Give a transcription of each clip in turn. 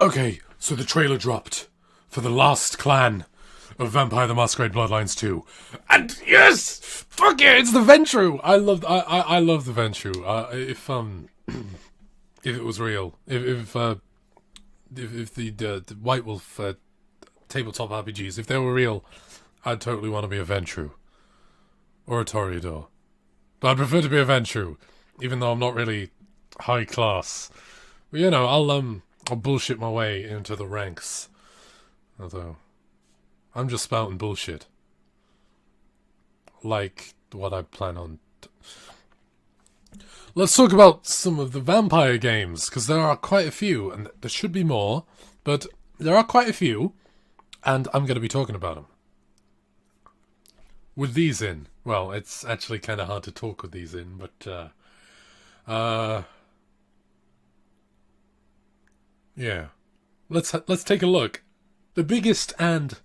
Okay, so the trailer dropped for the last clan of Vampire the Masquerade Bloodlines 2. And yes! Fuck yeah, it's the Ventru! I love the Ventru. If it was real. If the White Wolf tabletop RPGs, if they were real, I'd totally want to be a Ventru. Or a Toreador. But I'd prefer to be a Ventru, even though I'm not really high class. But you know, I'll bullshit my way into the ranks. Although, I'm just spouting bullshit. Like what I plan on. Let's talk about some of the vampire games, because there are quite a few, and there should be more, but there are quite a few, and I'm going to be talking about them. With these in, well, it's actually kind of hard to talk with these in, but, yeah. Let's take a look. The biggest and...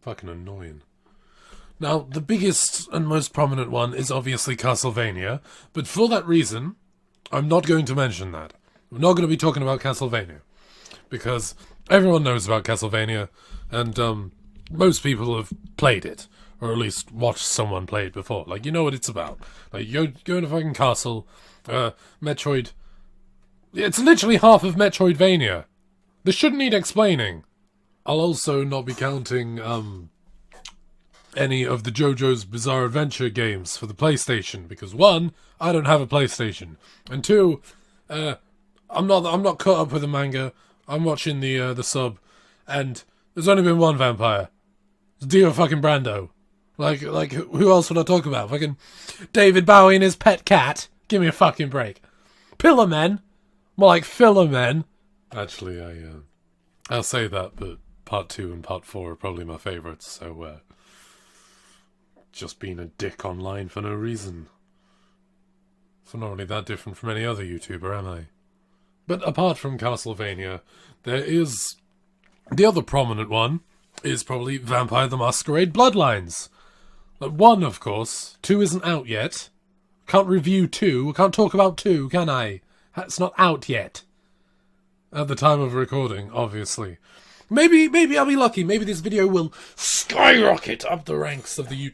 fucking annoying. Now, the biggest and most prominent one is obviously Castlevania, but for that reason, I'm not going to mention that. We're not going to be talking about Castlevania, because everyone knows about Castlevania, and most people have played it, or at least watched someone play it before. Like, you know what it's about. Like, you go in a fucking castle, Metroid... It's literally half of Metroidvania. This shouldn't need explaining. I'll also not be counting, any of the JoJo's Bizarre Adventure games for the PlayStation, because one, I don't have a PlayStation, and two, I'm not caught up with the manga. I'm watching the sub, and there's only been one vampire. It's Dio fucking Brando. Like who else would I talk about? Fucking David Bowie and his pet cat. Give me a fucking break. Pillar Men, more like Filler Men. Actually, I'll say that, but part 2 and part 4 are probably my favourites. So. Just being a dick online for no reason. So not really that different from any other YouTuber, am I? But apart from Castlevania, there is... the other prominent one is probably Vampire the Masquerade Bloodlines. But 1, of course. 2 isn't out yet. Can't review 2. Can't talk about 2, can I? It's not out yet. At the time of recording, obviously. Maybe I'll be lucky. Maybe this video will skyrocket up the ranks of the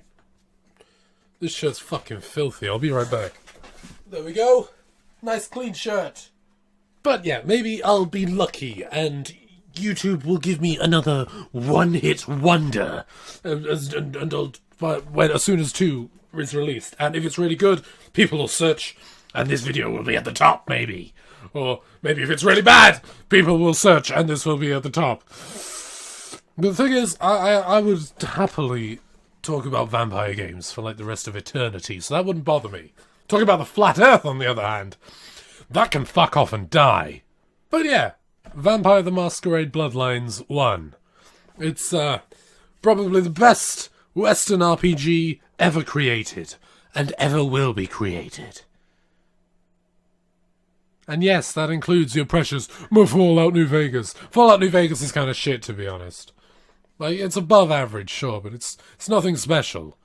This shirt's fucking filthy. I'll be right back. There we go. Nice clean shirt. But yeah, maybe I'll be lucky and YouTube will give me another one-hit wonder. As soon as 2 is released. And if it's really good, people will search and this video will be at the top, maybe. Or maybe if it's really bad, people will search and this will be at the top. But the thing is, I would happily talk about vampire games for like the rest of eternity, so that wouldn't bother me. Talking about the flat earth, on the other hand, that can fuck off and die. But yeah, Vampire the Masquerade Bloodlines 1. It's probably the best Western RPG ever created, and ever will be created. And yes, that includes your precious Fallout New Vegas. Fallout New Vegas is kind of shit, to be honest. Like, it's above average, sure, but it's nothing special.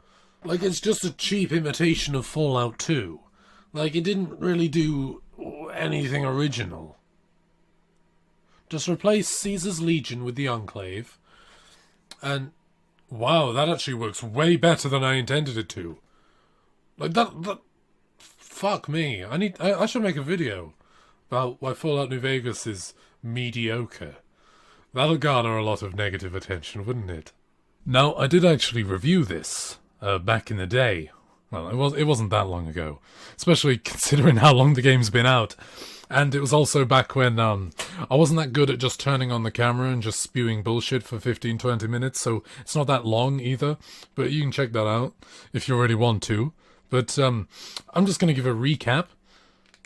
Like, it's just a cheap imitation of Fallout 2. Like, it didn't really do anything original. Just replace Caesar's Legion with the Enclave. And, wow, that actually works way better than I intended it to. Like, that fuck me. I should make a video about why Fallout New Vegas is mediocre. That'll garner a lot of negative attention, wouldn't it? Now, I did actually review this back in the day. Well, it wasn't that long ago, especially considering how long the game's been out. And it was also back when I wasn't that good at just turning on the camera and just spewing bullshit for 15-20 minutes, so it's not that long either. But you can check that out if you really want to. But I'm just going to give a recap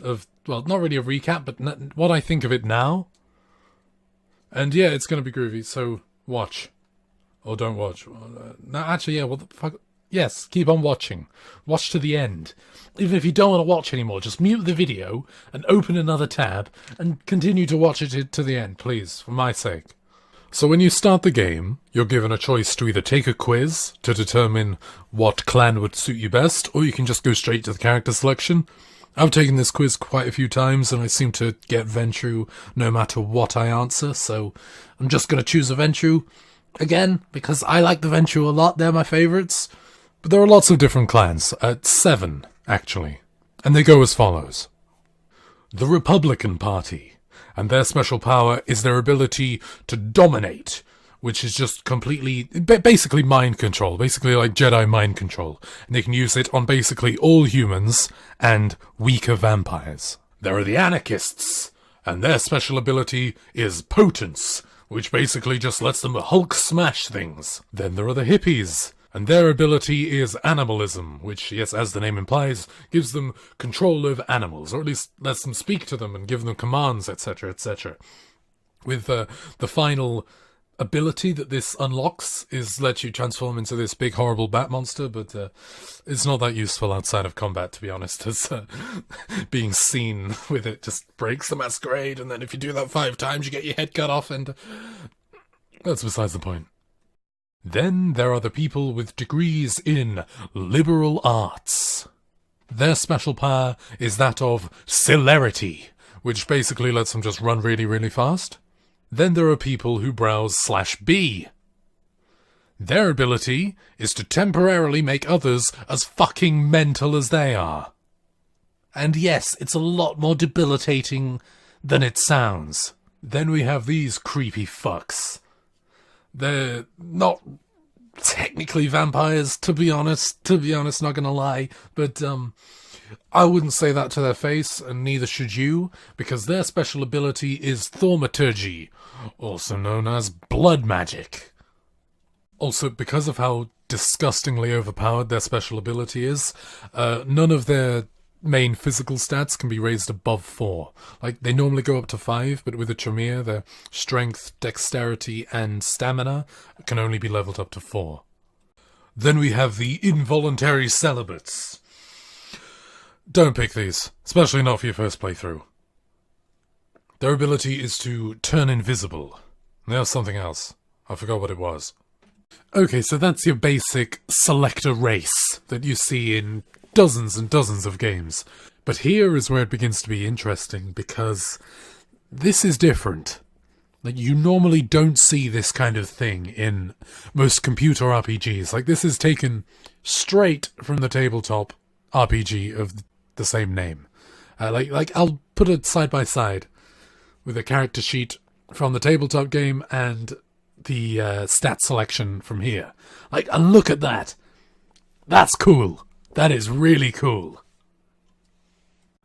of, well, not really a recap, but what I think of it now. And yeah, it's going to be groovy, so watch. Or don't watch. No, actually, yeah, what the fuck? Yes, keep on watching. Watch to the end. Even if you don't want to watch anymore, just mute the video and open another tab and continue to watch it to the end, please, for my sake. So when you start the game, you're given a choice to either take a quiz to determine what clan would suit you best, or you can just go straight to the character selection I've taken this quiz quite a few times and I seem to get Ventrue no matter what I answer, so I'm just going to choose a Ventrue again because I like the Ventrue a lot. They're my favourites. But there are lots of different clans. 7, actually. And they go as follows. The Republican Party. And their special power is their ability to dominate, which is just completely, basically mind control, basically like Jedi mind control. And they can use it on basically all humans and weaker vampires. There are the Anarchists, and their special ability is Potence, which basically just lets them Hulk smash things. Then there are the Hippies, and their ability is Animalism, which, yes, as the name implies, gives them control over animals, or at least lets them speak to them and give them commands, etc., etc. With the final ability that this unlocks is let you transform into this big horrible bat monster, but it's not that useful outside of combat, to be honest, as being seen with it just breaks the masquerade, and then if you do that 5 times you get your head cut off, and that's besides the point. Then there are the people with degrees in liberal arts. Their special power is that of celerity, which basically lets them just run really, really fast. Then there are people who browse /B. Their ability is to temporarily make others as fucking mental as they are. And yes, it's a lot more debilitating than it sounds. Then we have these creepy fucks. They're not technically vampires, to be honest, not gonna lie, but I wouldn't say that to their face, and neither should you, because their special ability is thaumaturgy, also known as blood magic. Also, because of how disgustingly overpowered their special ability is, none of their main physical stats can be raised above 4. Like, they normally go up to 5, but with a Tremere, their strength, dexterity, and stamina can only be leveled up to 4. Then we have the involuntary celibates. Don't pick these, especially not for your first playthrough. Their ability is to turn invisible. There's something else. I forgot what it was. Okay, so that's your basic selector race that you see in dozens and dozens of games. But here is where it begins to be interesting, because this is different. Like, you normally don't see this kind of thing in most computer RPGs. Like, this is taken straight from the tabletop RPG of the same name. Like I'll put it side by side with a character sheet from the tabletop game and the stat selection from here. Like, and look at that. That's cool. That is really cool.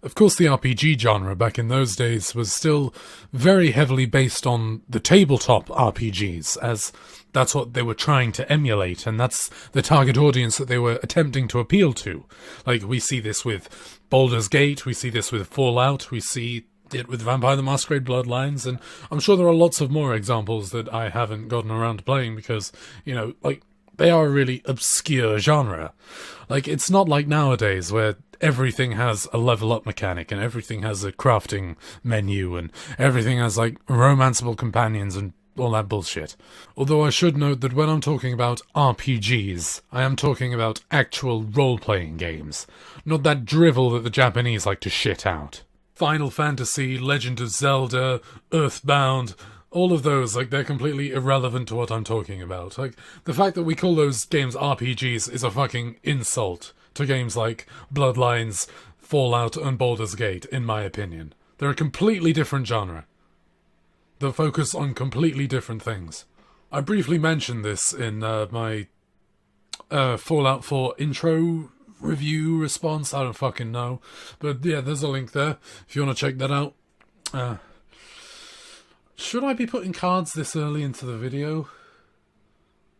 Of course, the RPG genre back in those days was still very heavily based on the tabletop RPGs, as that's what they were trying to emulate, and that's the target audience that they were attempting to appeal to. Like, we see this with Baldur's Gate, we see this with Fallout, we see it with Vampyr the Masquerade Bloodlines, and I'm sure there are lots of more examples that I haven't gotten around to playing because, you know, like, they are a really obscure genre. Like, it's not like nowadays where everything has a level up mechanic and everything has a crafting menu and everything has, like, romanceable companions and all that bullshit. Although I should note that when I'm talking about RPGs, I am talking about actual role-playing games, not that drivel that the Japanese like to shit out. Final Fantasy, Legend of Zelda, Earthbound, all of those, like, they're completely irrelevant to what I'm talking about. Like, the fact that we call those games RPGs is a fucking insult to games like Bloodlines, Fallout, and Baldur's Gate, in my opinion. They're a completely different genre. They focus on completely different things. I briefly mentioned this in my Fallout 4 intro review response. I don't fucking know. But yeah, there's a link there if you want to check that out. Should I be putting cards this early into the video?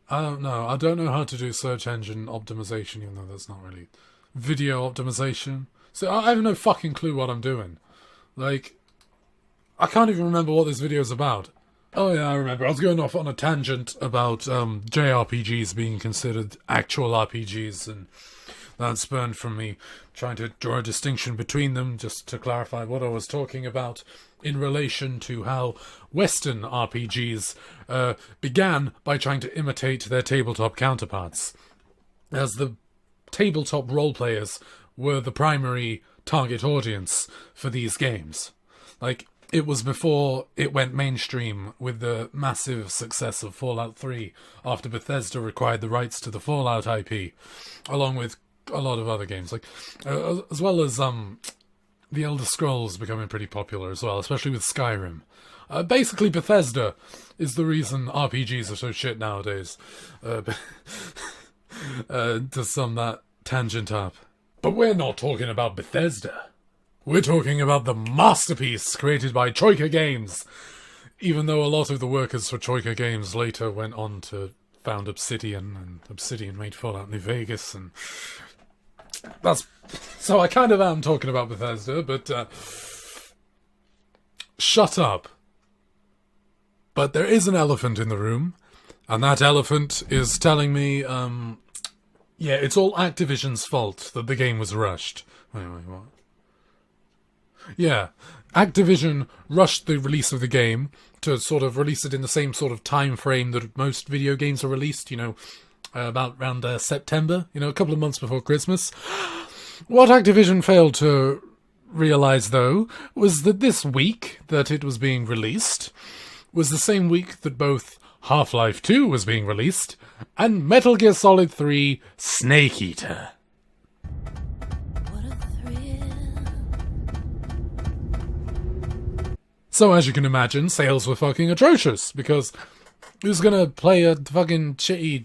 I don't know. I don't know how to do search engine optimization, even though that's not really video optimization. So I have no fucking clue what I'm doing. Like, I can't even remember what this video is about. Oh yeah, I remember. I was going off on a tangent about JRPGs being considered actual RPGs, and that spurned from me trying to draw a distinction between them, just to clarify what I was talking about in relation to how Western RPGs began by trying to imitate their tabletop counterparts, as the tabletop role players were the primary target audience for these games. Like, it was before it went mainstream with the massive success of Fallout 3 after Bethesda acquired the rights to the Fallout IP, along with a lot of other games, like as well as the Elder Scrolls becoming pretty popular as well, especially with Skyrim. Basically, Bethesda is the reason RPGs are so shit nowadays. To sum that tangent up. But we're not talking about Bethesda. We're talking about the masterpiece created by Troika Games. Even though a lot of the workers for Troika Games later went on to found Obsidian, and Obsidian made Fallout New Vegas, and that's... So I kind of am talking about Bethesda, but shut up. But there is an elephant in the room, and that elephant is telling me, yeah, it's all Activision's fault that the game was rushed. Wait, what? Yeah, Activision rushed the release of the game to sort of release it in the same sort of time frame that most video games are released, you know, about around September, you know, a couple of months before Christmas. What Activision failed to realise, though, was that this week that it was being released was the same week that both Half-Life 2 was being released and Metal Gear Solid 3 Snake Eater. So as you can imagine, sales were fucking atrocious, because who's gonna play a fucking shitty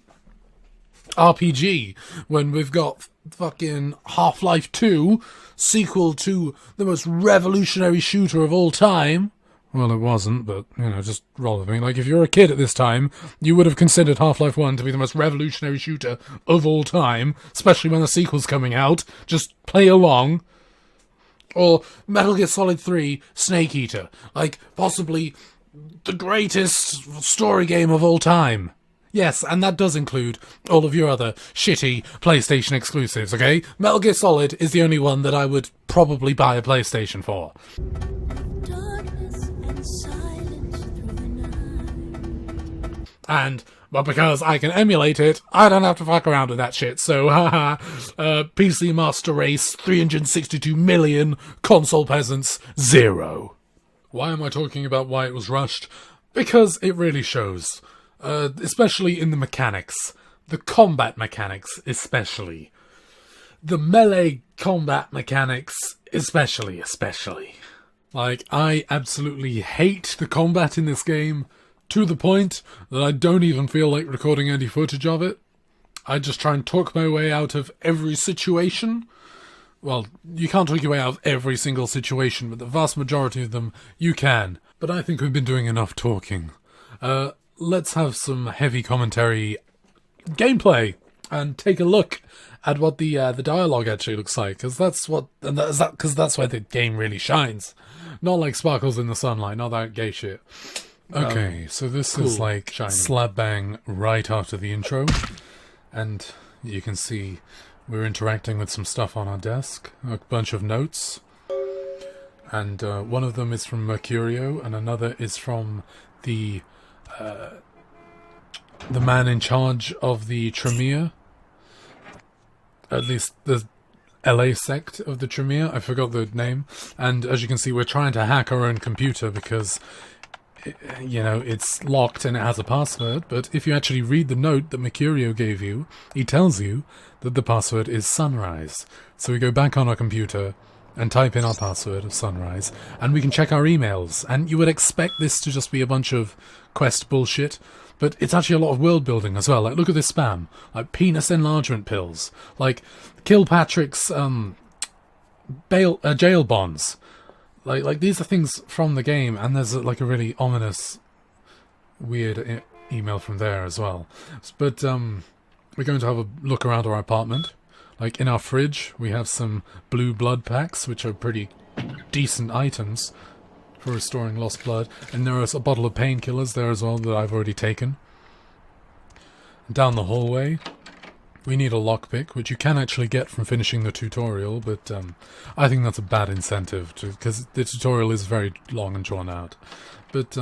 RPG when we've got fucking Half-Life 2, sequel to the most revolutionary shooter of all time? Well, it wasn't, but, you know, just roll with me. Like, if you're a kid at this time, you would have considered Half-Life 1 to be the most revolutionary shooter of all time, especially when the sequel's coming out. Just play along. Or Metal Gear Solid 3 Snake Eater. Like, possibly the greatest story game of all time. Yes, and that does include all of your other shitty PlayStation exclusives, okay? Metal Gear Solid is the only one that I would probably buy a PlayStation for. And, but because I can emulate it, I don't have to fuck around with that shit, so haha, PC Master Race, 362 million, console peasants, 0. Why am I talking about why it was rushed? Because it really shows, especially in the mechanics, the combat mechanics especially, the melee combat mechanics especially. Like, I absolutely hate the combat in this game, to the point that I don't even feel like recording any footage of it. I just try and talk my way out of every situation. Well, you can't talk your way out of every single situation, but the vast majority of them you can. But I think we've been doing enough talking. Let's have some heavy commentary gameplay and take a look at what the dialogue actually looks like, because that's where the game really shines. Not like sparkles in the sunlight, not that gay shit. Okay, so this cool, is like shiny. Slap bang right after the intro, and you can see we're interacting with some stuff on our desk, a bunch of notes, and one of them is from Mercurio, and another is from the man in charge of the Tremere, at least the LA sect of the Tremere, I forgot the name, and as you can see we're trying to hack our own computer because, you know, it's locked and it has a password, but if you actually read the note that Mercurio gave you, he tells you that the password is Sunrise. So we go back on our computer and type in our password of Sunrise, and we can check our emails, and you would expect this to just be a bunch of quest bullshit, but it's actually a lot of world building as well. Like, look at this spam, like penis enlargement pills, like Kilpatrick's jail bonds. Like these are things from the game, and there's like a really ominous, weird email from there as well. But we're going to have a look around our apartment. Like in our fridge, we have some blue blood packs, which are pretty decent items for restoring lost blood. And there is a bottle of painkillers there as well that I've already taken. Down the hallway, we need a lockpick, which you can actually get from finishing the tutorial, but I think that's a bad incentive, because the tutorial is very long and drawn out. But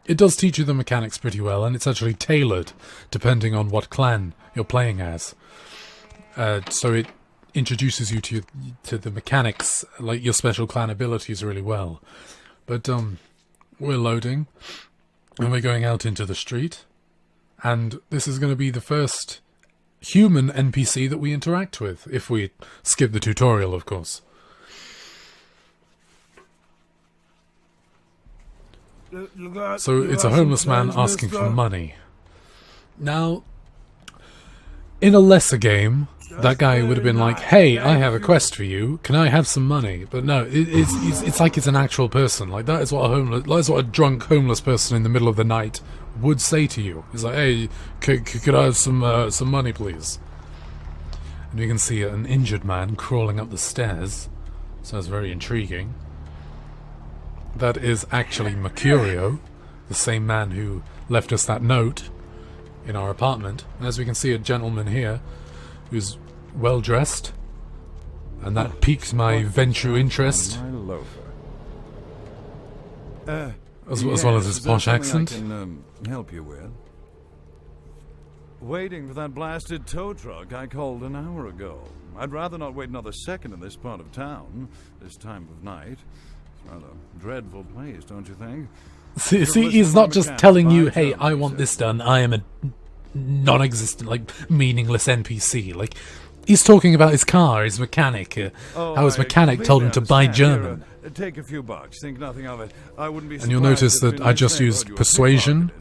it does teach you the mechanics pretty well, and it's actually tailored depending on what clan you're playing as. So it introduces you to the mechanics, like your special clan abilities, really well. But we're loading, and we're going out into the street, and this is going to be the first human NPC that we interact with, if we skip the tutorial, of course. So it's a homeless man asking for money. Now, in a lesser game, that guy would have been like, "Hey, I have a quest for you. Can I have some money?" But no, it's like it's an actual person. Like that is what a drunk homeless person in the middle of the night would say to you. He's like, "Hey, could I have some money, please?" And you can see an injured man crawling up the stairs. So that's very intriguing. That is actually Mercurio, the same man who left us that note in our apartment. And as we can see, a gentleman here who's well dressed, and that piqued my venture interest, as well as his posh accent. I can help you with. Waiting for that blasted tow truck I called an hour ago. I'd rather not wait another second in this part of town, this time of night. It's rather a dreadful place, don't you think? See, he's not just telling you, "Hey, I want this done. I am a non-existent, like, meaningless NPC." Like, he's talking about his car, his mechanic, how his mechanic told him to buy German. Take a few bucks, think nothing of it. I wouldn't be surprised. And you'll notice that I just used persuasion.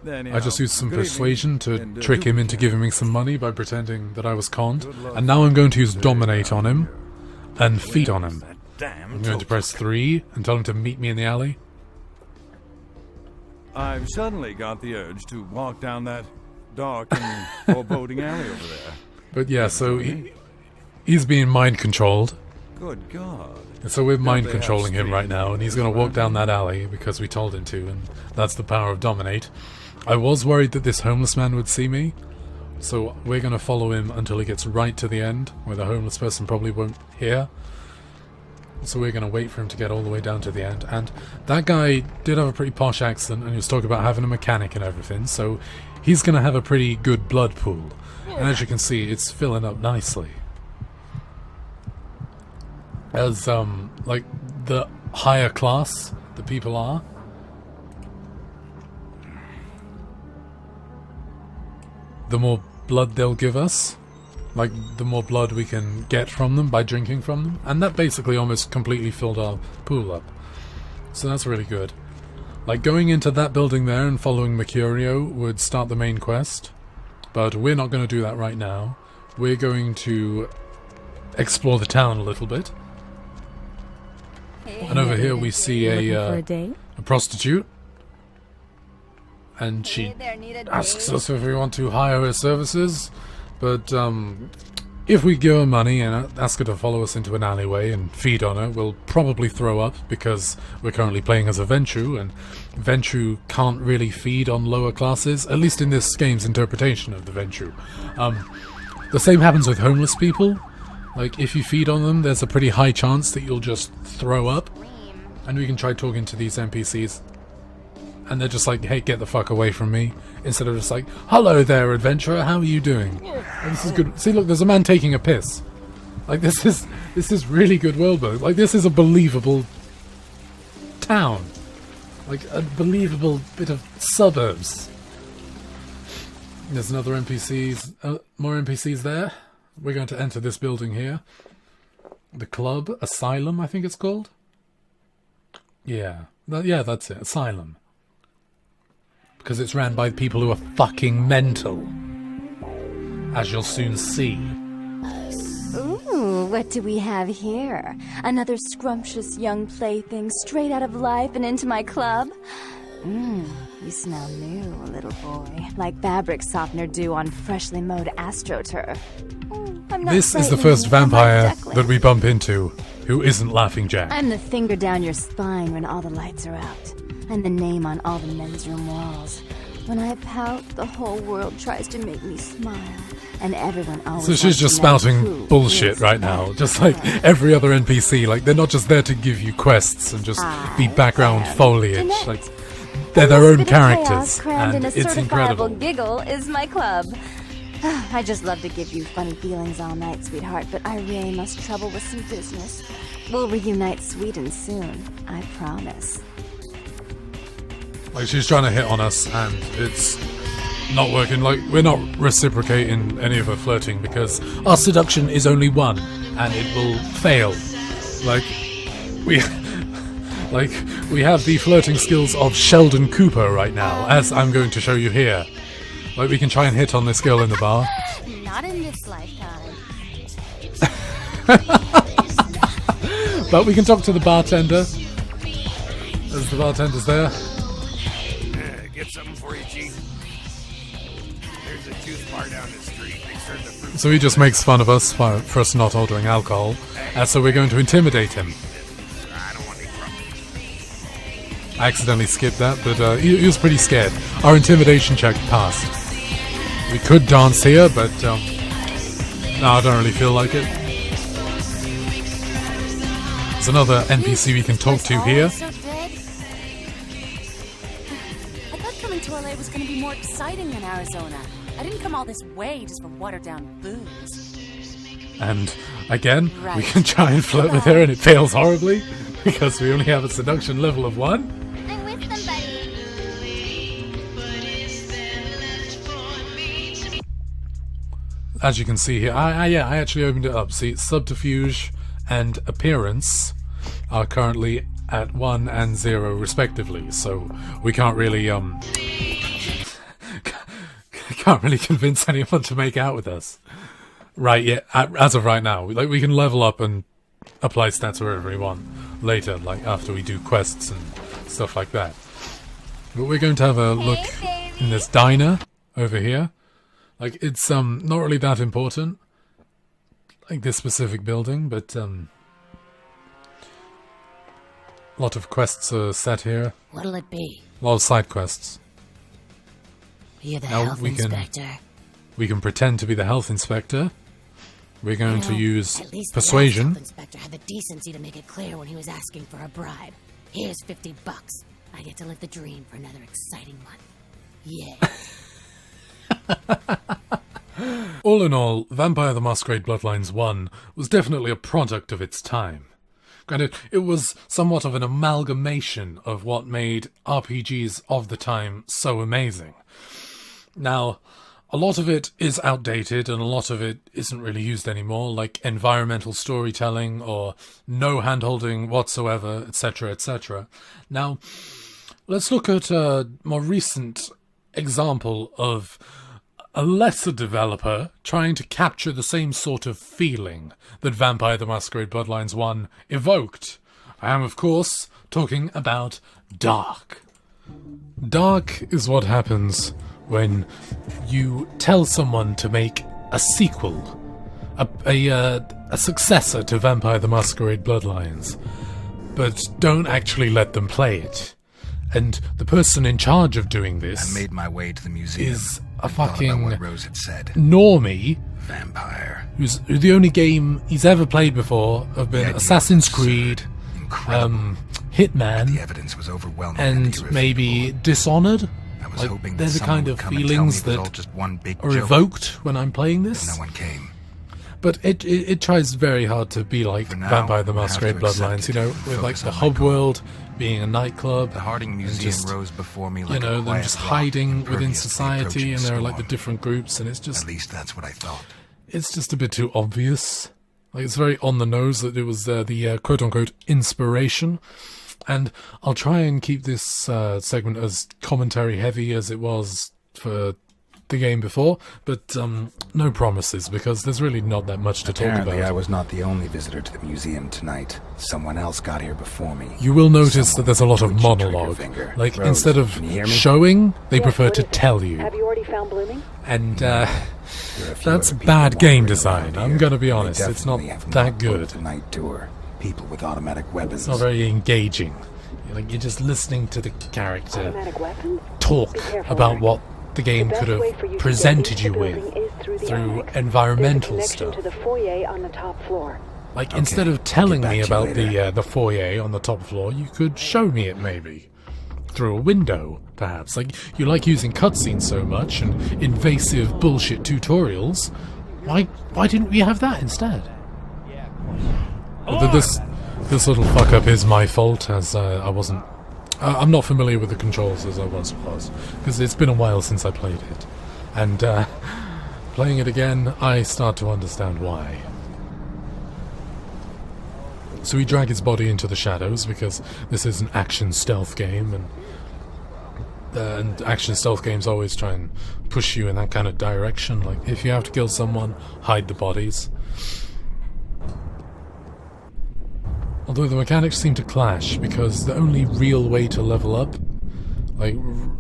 I just used some persuasion to trick him into giving me some money by pretending that I was conned. And now I'm going to use dominate on him and feed on him. I'm going to press 3 and tell him to meet me in the alley. I've suddenly got the urge to walk down that dark and foreboding alley over there. But yeah, so he's being mind controlled. Good God. And so we're mind controlling him right now, and he's going to walk down that alley because we told him to, and that's the power of dominate. I was worried that this homeless man would see me, so we're going to follow him until he gets right to the end, where the homeless person probably won't hear. So we're going to wait for him to get all the way down to the end. And that guy did have a pretty posh accent, and he was talking about having a mechanic and everything, so he's going to have a pretty good blood pool. And as you can see, it's filling up nicely. As, like, the higher class the people are, the more blood they'll give us. Like, the more blood we can get from them by drinking from them. And that basically almost completely filled our pool up. So that's really good. Like, going into that building there and following Mercurio would start the main quest. But we're not going to do that right now. We're going to explore the town a little bit. And over here we see a prostitute. And she asks us if we want to hire her services. But if we give her money and ask her to follow us into an alleyway and feed on her, we'll probably throw up because we're currently playing as a Ventrue, and Ventrue can't really feed on lower classes, at least in this game's interpretation of the Ventrue. The same happens with homeless people. Like, if you feed on them, there's a pretty high chance that you'll just throw up. And we can try talking to these NPCs. And they're just like, "Hey, get the fuck away from me." Instead of just like, "Hello there, adventurer, how are you doing?" And this is good. See, look, there's a man taking a piss. Like, this is really good world building. Like, this is a believable town. Like, a believable bit of suburbs. There's another NPCs, more NPCs there. We're going to enter this building here. The club, Asylum, I think it's called. Yeah, yeah, that's it, Asylum. Because it's ran by people who are fucking mental. As you'll soon see. Ooh, what do we have here? Another scrumptious young plaything straight out of life and into my club? You smell new, little boy. Like fabric softener do on freshly mowed AstroTurf. This is the first vampire that we bump into who isn't Laughing Jack. I'm the finger down your spine when all the lights are out. I'm the name on all the men's room walls. When I pout, the whole world tries to make me smile. And everyone always So she's just spouting bullshit right now, just like every other NPC. Like, they're not just there to give you quests and just be background foliage. Like, they're their own characters, and it's incredible. Giggle is my club. I just love to give you funny feelings all night, sweetheart, but I really must trouble with some business. We'll reunite sweet and soon, I promise. Like, she's trying to hit on us, and it's not working. Like, we're not reciprocating any of her flirting because our seduction is only one, and it will fail. Like, we have the flirting skills of Sheldon Cooper right now, as I'm going to show you here. Like, we can try and hit on this girl in the bar. Not in this lifetime. But we can talk to the bartender. As the bartender's there. Get something for you, Chief. There's a juice bar down the street. They serve the fruit. So he just makes fun of us for us not ordering alcohol. So we're going to intimidate him. I don't want any trouble. I accidentally skipped that, but he was pretty scared. Our intimidation check passed. We could dance here, but no, I don't really feel like it. There's another NPC we can talk to here. I thought coming to LA was going to be more exciting than Arizona. I didn't come all this way just for watered-down booze. And again, we can try and flirt with her, and it fails horribly because we only have a seduction level of 1. I'm with somebody. As you can see here, I actually opened it up. See, subterfuge and appearance are currently at 1 and 0 respectively, so we can't really can't really convince anyone to make out with us right yet. As of right now, like, we can level up and apply stats wherever we want later, like after we do quests and stuff like that. But we're going to have a look in this diner over here. Like, it's not really that important, like this specific building, but a lot of quests are set here. What'll it be? A lot of side quests. You're the Now health inspector. We can pretend to be the health inspector. We're going to use At least persuasion. the last health inspector had the decency to make it clear when he was asking for a bribe. Here's $50. I get to live the dream for another exciting month. Yeah. All in all, Vampire the Masquerade Bloodlines 1 was definitely a product of its time. Granted, it was somewhat of an amalgamation of what made RPGs of the time so amazing. Now, a lot of it is outdated and a lot of it isn't really used anymore, like environmental storytelling or no hand-holding whatsoever, etc., etc. Now, let's look at a more recent example of a lesser developer trying to capture the same sort of feeling that Vampire the Masquerade Bloodlines 1 evoked. I am, of course, talking about Dark. Dark is what happens when you tell someone to make a sequel, a successor to Vampire the Masquerade Bloodlines, but don't actually let them play it. And the person in charge of doing this I made my way to the museum. is a Thought about fucking what Rose had said. normie Vampire. who's the only game he's ever played before have been idea Assassin's was Creed, Incredible. Hitman, The evidence was overwhelming and irrefutable. maybe Dishonored. I was Like, hoping they're that the someone kind would of come and tell me feelings it was all that just one big are joke, evoked when I'm playing but this. no one came. But it tries very hard to be like For now, Vampire the I'll have Masquerade to accept Bloodlines, it you know, and with like focus the on my hub goal. world being a nightclub, The Harding Museum just, rose before me like you know, a them quiet just rock, hiding within impervious to the society, approaching and there are like the storm. different groups, and it's just At least that's what I thought. it's just a bit too obvious. Like, it's very on the nose that it was the quote-unquote inspiration. And I'll try and keep this segment as commentary heavy as it was for the game before, but no promises, because there's really not that much to talk Apparently, I about. was not the only visitor to the museum tonight. Someone else got here before me. You will notice that Someone there's a lot of with a trigger monologue. finger. Like, Rose, instead of can you hear me? showing, they Yes, prefer what to is it? tell you. Have you already found Blooming? And There are a few that's other people bad game wandering design. around I'm here. gonna be They honest, it's not definitely have that not good. booked a night tour. People with automatic weapons. It's not very engaging. Like, you're just listening to the character Automatic weapons? talk Be careful, about Rick. what the game The could best way have for you to presented get you into the with building is through the through annex. environmental There's a connection stuff. to the foyer on the top floor. Like, Okay, instead of telling get back me to you about later. the foyer on the top floor, you could show me it maybe. through a window, perhaps. Like, you like using cutscenes so much and invasive bullshit tutorials. Why didn't we have that instead? This little fuck up is my fault, as I wasn't... I'm not familiar with the controls as I once was, because it's been a while since I played it. And playing it again, I start to understand why. So we drag his body into the shadows, because this is an action stealth game, and action stealth games always try and push you in that kind of direction. Like, if you have to kill someone, hide the bodies. Although the mechanics seem to clash, because the only real way to level up, like,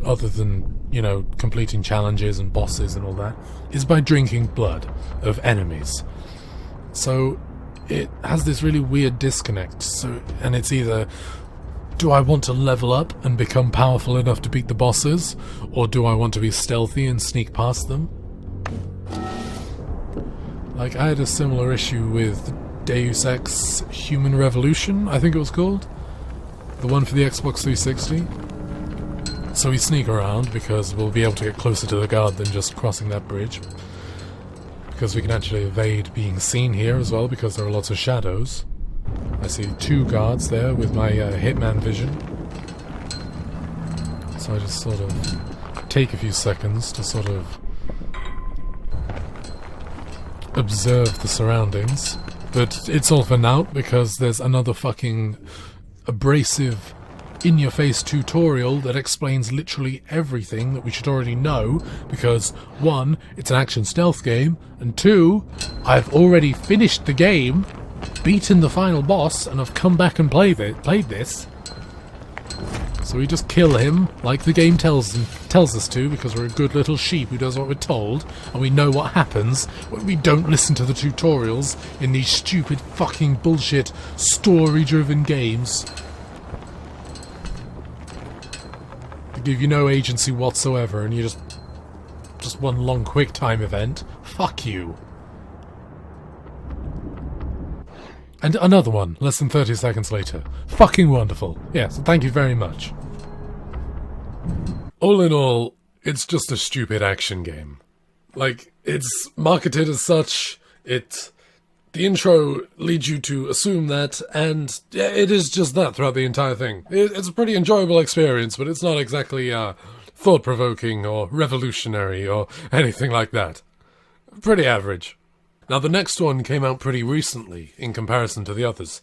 other than, you know, completing challenges and bosses and all that, is by drinking blood of enemies. So it has this really weird disconnect. And it's either, do I want to level up and become powerful enough to beat the bosses, or do I want to be stealthy and sneak past them? Like, I had a similar issue with Deus Ex Human Revolution, I think it was called. The one for the Xbox 360. So we sneak around, because we'll be able to get closer to the guard than just crossing that bridge. Because we can actually evade being seen here as well, because there are lots of shadows. I see 2 guards there with my hitman vision. So I just sort of take a few seconds to sort of observe the surroundings. But it's all for naught, because there's another fucking abrasive, in-your-face tutorial that explains literally everything that we should already know, because 1, it's an action stealth game, and 2, I've already finished the game, beaten the final boss, and I've come back and played this. So we just kill him, like the game tells us to, because we're a good little sheep who does what we're told, and we know what happens when we don't listen to the tutorials in these stupid fucking bullshit story-driven games. They give you no agency whatsoever, and you just one long quick time event. Fuck you. And another one, less than 30 seconds later. Fucking wonderful. Yes, thank you very much. All in all, it's just a stupid action game. Like, it's marketed as such, the intro leads you to assume that, and yeah, it is just that throughout the entire thing. It's a pretty enjoyable experience, but it's not exactly thought-provoking or revolutionary or anything like that. Pretty average. Now, the next one came out pretty recently, in comparison to the others.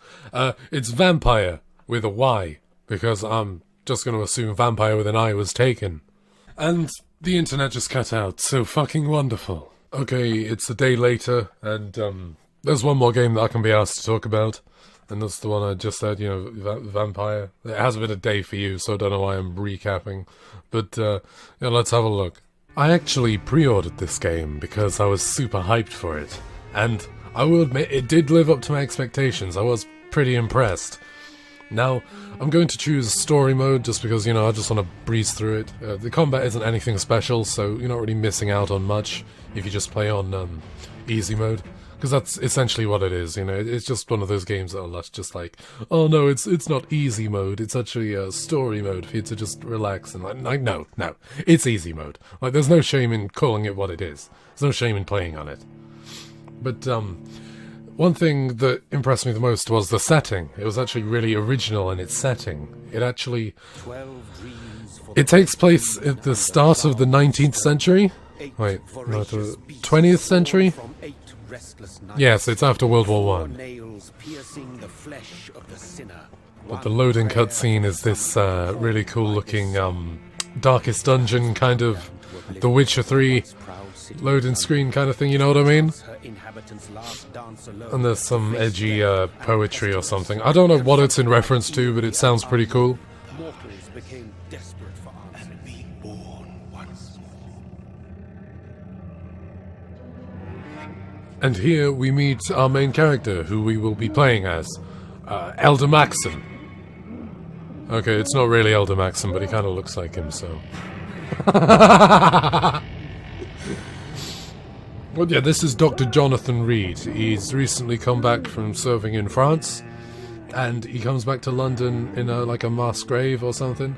It's Vampyr, with a Y, because I'm just going to assume Vampire with an I was taken. And the internet just cut out, so fucking wonderful. Okay, it's a day later, and there's one more game that I can be asked to talk about, and that's the one I just said, you know, Vampyr. It has been a day for you, so I don't know why I'm recapping, but yeah, let's have a look. I actually pre-ordered this game because I was super hyped for it. And I will admit, it did live up to my expectations. I was pretty impressed. Now, I'm going to choose story mode just because, you know, I just want to breeze through it. The combat isn't anything special, so you're not really missing out on much if you just play on easy mode. Because that's essentially what it is, you know. It's just one of those games that are just like, oh no, it's not easy mode. It's actually a story mode for you to just relax and like no, it's easy mode. Like, there's no shame in calling it what it is. There's no shame in playing on it. But one thing that impressed me the most was the setting. It was actually really original in its setting. It takes place at the start of the 19th century. Wait, no, the 20th century? Yes, it's after World War I. But the loading cutscene is this really cool looking Darkest Dungeon kind of The Witcher 3 loading screen kind of thing, you know what I mean? And there's some edgy poetry or something. I don't know what it's in reference to, but it sounds pretty cool. And here we meet our main character, who we will be playing as, Elder Maxim. Okay, it's not really Elder Maxim, but he kind of looks like him, so... Well, yeah, this is Dr. Jonathan Reed. He's recently come back from serving in France, and he comes back to London in like a mass grave or something.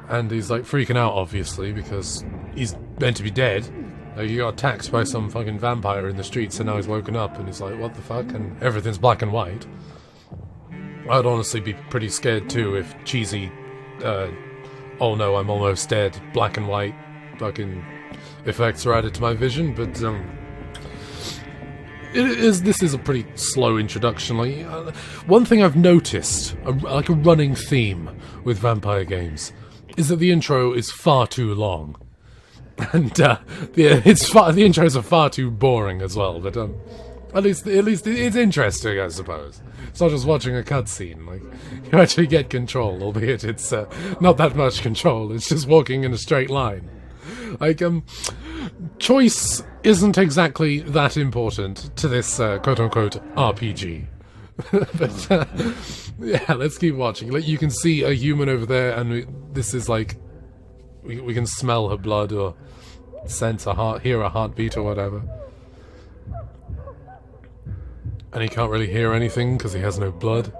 And he's like freaking out, obviously, because he's meant to be dead. Like, he got attacked by some fucking vampire in the streets, and now he's woken up, and he's like, what the fuck? And everything's black and white. I'd honestly be pretty scared too if cheesy, oh no, I'm almost dead, black and white fucking effects are added to my vision, but this is a pretty slow introduction. Like, one thing I've noticed, like a running theme with vampire games, is that the intro is far too long, and the intros are far too boring as well. But at least it's interesting, I suppose. It's not just watching a cutscene. Like, you actually get control, albeit it's not that much control. It's just walking in a straight line. Like, choice isn't exactly that important to this quote-unquote RPG. But yeah, let's keep watching. Like, you can see a human over there, and this is like we can smell her blood or sense a heart, hear a heartbeat or whatever. And he can't really hear anything because he has no blood.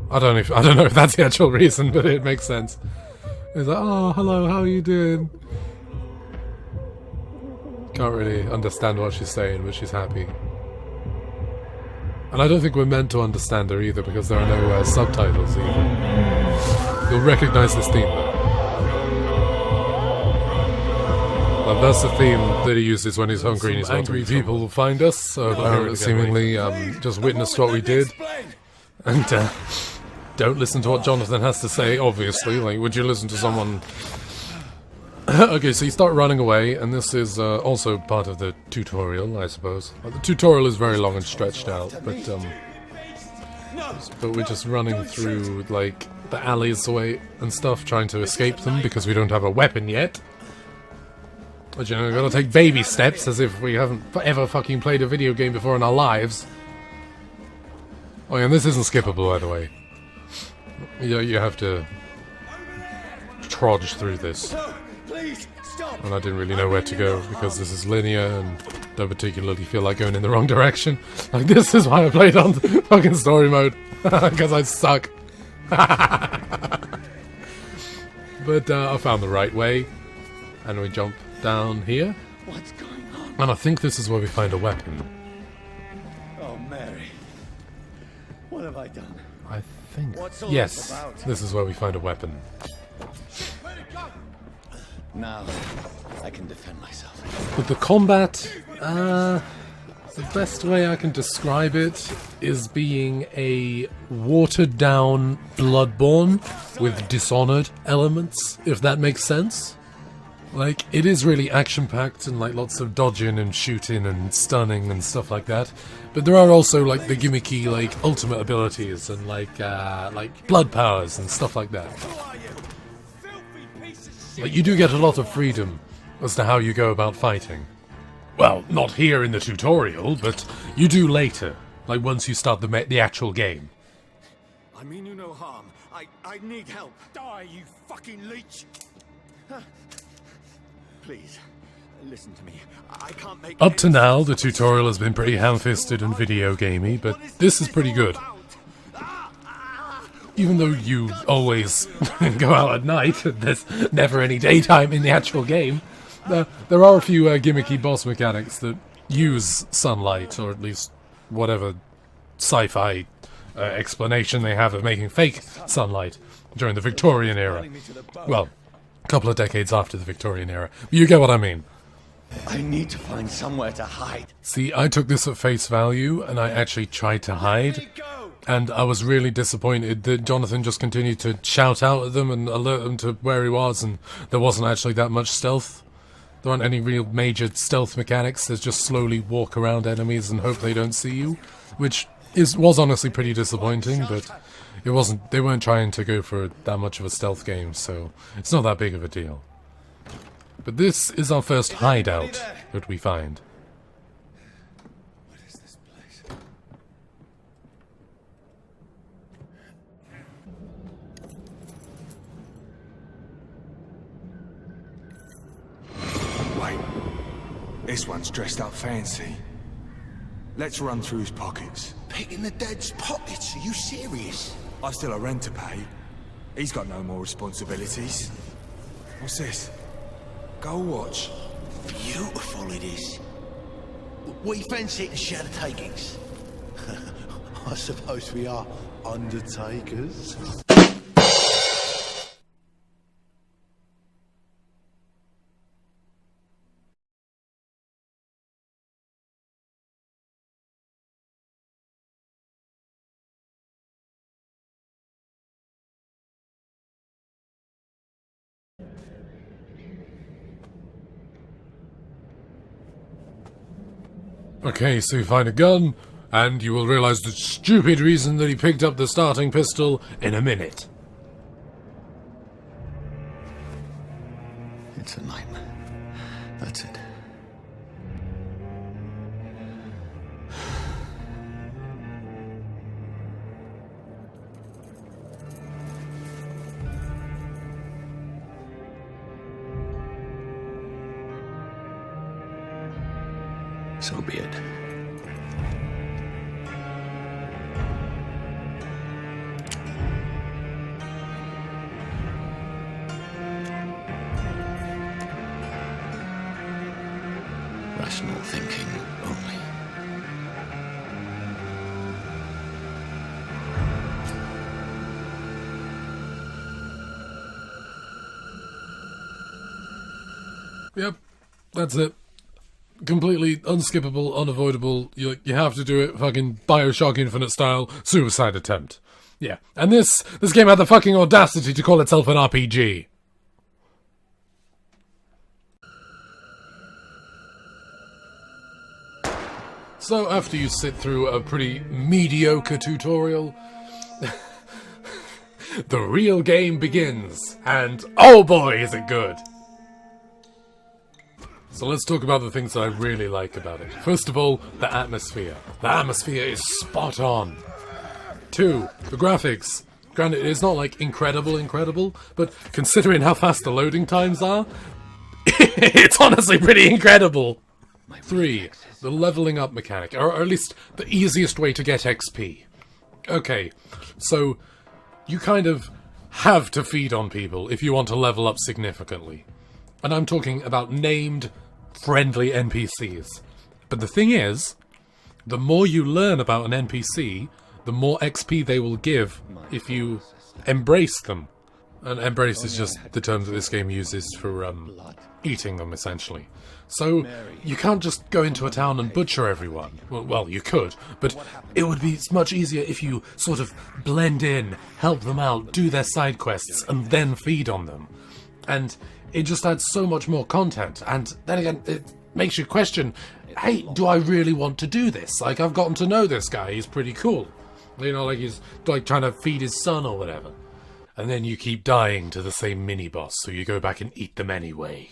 I don't know if that's the actual reason, but it makes sense. He's like, oh, hello, how are you doing? Can't really understand what she's saying, but she's happy. And I don't think we're meant to understand her either, because there are no subtitles either. You'll recognize this theme, though. Well, that's the theme that he uses when he's hungry and he's angry. People will find us, so seemingly just witnessed what we did. And don't listen to what Jonathan has to say, obviously. Like, would you listen to someone... Okay, so you start running away, and this is also part of the tutorial, I suppose. The tutorial is very long and stretched out, but we're just running through, like, the alleys away and stuff, trying to escape them, because we don't have a weapon yet. But, you know, we've got to take baby steps, as if we haven't ever fucking played a video game before in our lives. Oh yeah, and this isn't skippable, by the way. You have to trudge through this. And I didn't really know where to go, because this is linear and don't particularly feel like going in the wrong direction. Like, this is why I played on fucking story mode. Because I suck. But I found the right way. And we jump down here. What's going on? And I think this is where we find a weapon. Oh, Mary. What have I done? I think... What's all yes, this about? this is where we find a weapon. Now, I can defend myself. But the combat, the best way I can describe it is being a watered-down Bloodborne with Dishonored elements, if that makes sense. Like, it is really action-packed and, like, lots of dodging and shooting and stunning and stuff like that. But there are also, like, the gimmicky, like, ultimate abilities and, like blood powers and stuff like that. Like, you do get a lot of freedom as to how you go about fighting. Well, not here in the tutorial, but you do later. Like, once you start the actual game. I mean you no harm. I need help. Die, you fucking leech! Please, listen to me. I can't make... Up to now, the tutorial has been pretty ham-fisted and video gamey, but this is pretty good. Even though you always go out at night, there's never any daytime in the actual game, there are a few gimmicky boss mechanics that use sunlight, or at least whatever sci-fi explanation they have of making fake sunlight during the Victorian era. Well, a couple of decades after the Victorian era. But you get what I mean. I need to find somewhere to hide. See, I took this at face value, and I actually tried to hide. And I was really disappointed that Jonathan just continued to shout out at them and alert them to where he was, and there wasn't actually that much stealth. There aren't any real major stealth mechanics. There's just slowly walk around enemies and hope they don't see you, which was honestly pretty disappointing, but it wasn't. They weren't trying to go for that much of a stealth game, so it's not that big of a deal. But this is our first hideout that we find. What is this place? Wait. This one's dressed up fancy. Let's run through his pockets. Picking the dead's pockets? Are you serious? I've still a rent to pay. He's got no more responsibilities. What's this? Go watch. Beautiful it is. We fancy to share the takings. I suppose we are undertakers. Okay, so you find a gun, and you will realize the stupid reason that he picked up the starting pistol in a minute. It's a nightmare. That's it. So be it. Rational thinking only. Yep, that's it. Completely unskippable, unavoidable. You have to do it, fucking Bioshock Infinite style suicide attempt. Yeah, and this game had the fucking audacity to call itself an RPG. So after you sit through a pretty mediocre tutorial, the real game begins, and oh boy is it good! So let's talk about the things that I really like about it. First of all, the atmosphere. The atmosphere is spot on. 2, the graphics. Granted, it's not like incredible, but considering how fast the loading times are, it's honestly pretty incredible. 3, the leveling up mechanic, or at least the easiest way to get XP. Okay, so you kind of have to feed on people if you want to level up significantly. And I'm talking about named friendly NPCs. But the thing is, the more you learn about an NPC, the more XP they will give if you embrace them. And embrace is just the term that this game uses for eating them, essentially. So you can't just go into a town and butcher everyone. Well, you could, but it would be much easier if you sort of blend in, help them out, do their side quests, and then feed on them. And it just adds so much more content, and then again, it makes you question, hey, do I really want to do this? Like, I've gotten to know this guy, he's pretty cool. You know, like he's like trying to feed his son or whatever. And then you keep dying to the same mini-boss, so you go back and eat them anyway.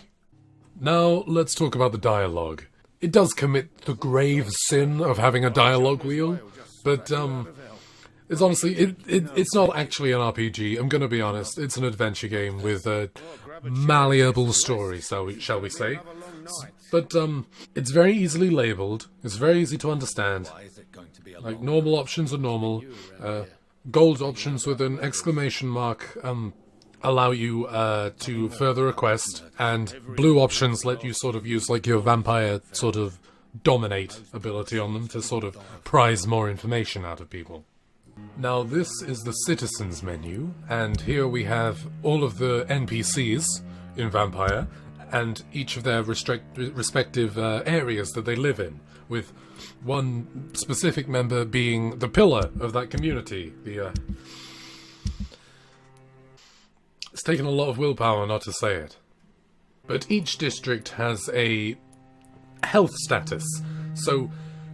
Now, let's talk about the dialogue. It does commit the grave sin of having a dialogue wheel, but, it's honestly, it's not actually an RPG, I'm gonna be honest. It's an adventure game with a malleable story, shall we say. But, it's very easily labelled, it's very easy to understand. Like, normal options are normal, gold options with an exclamation mark, allow you, to further a quest, and blue options let you sort of use, like, your vampire sort of dominate ability on them to sort of prize more information out of people. Now this is the citizens menu, and here we have all of the NPCs in Vampyr, and each of their respective areas that they live in, with one specific member being the pillar of that community. It's taken a lot of willpower not to say it. But each district has a health status, so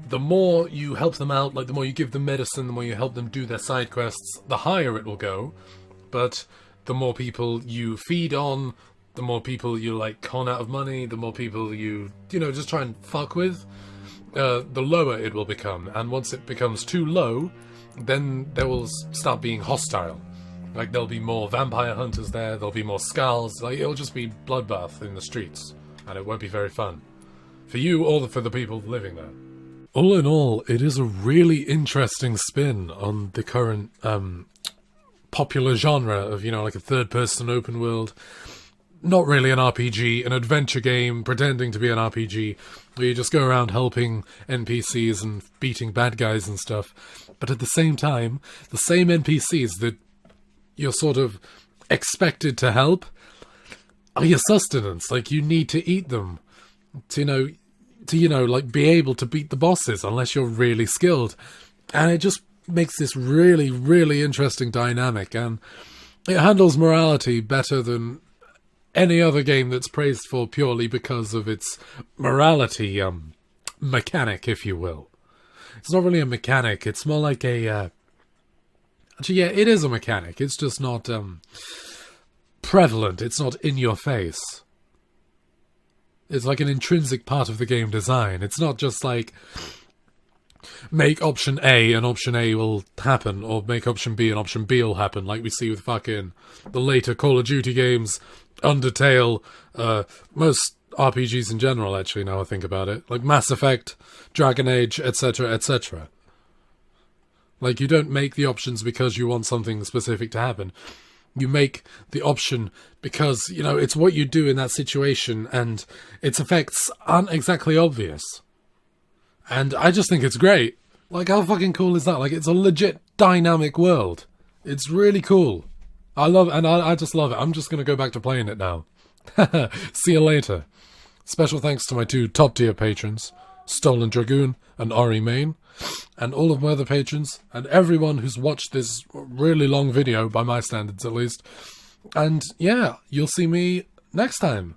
the more you help them out, like the more you give them medicine, the more you help them do their side quests, the higher it will go. But the more people you feed on, the more people you, like, con out of money, the more people you know, just try and fuck with, the lower it will become. And once it becomes too low, then they will start being hostile. Like, there'll be more vampire hunters there, there'll be more skulls, like, it'll just be bloodbath in the streets. And it won't be very fun. For you, or for the people living there. All in all, it is a really interesting spin on the current popular genre of, you know, like a third-person open world. Not really an RPG, an adventure game pretending to be an RPG, where you just go around helping NPCs and beating bad guys and stuff. But at the same time, the same NPCs that you're sort of expected to help are your sustenance. Like, you need to eat them to, like, be able to beat the bosses, unless you're really skilled. And it just makes this really, really interesting dynamic, and it handles morality better than any other game that's praised for purely because of its morality mechanic, if you will. It's not really a mechanic, it's more like a... Actually, yeah, it is a mechanic. It's just not prevalent. It's not in your face. It's like an intrinsic part of the game design. It's not just like, make option A and option A will happen, or make option B and option B will happen, like we see with fucking the later Call of Duty games, Undertale, most RPGs in general, actually, now I think about it. Like Mass Effect, Dragon Age, etc., etc. Like, you don't make the options because you want something specific to happen. You make the option because, you know, it's what you do in that situation, and its effects aren't exactly obvious. And I just think it's great. Like, how fucking cool is that? Like, it's a legit dynamic world. It's really cool. I love it, and I just love it. I'm just going to go back to playing it now. See you later. Special thanks to my two top-tier patrons, Stolen Dragoon and Ori Main, and all of my other patrons, and everyone who's watched this really long video, by my standards at least. And yeah, you'll see me next time.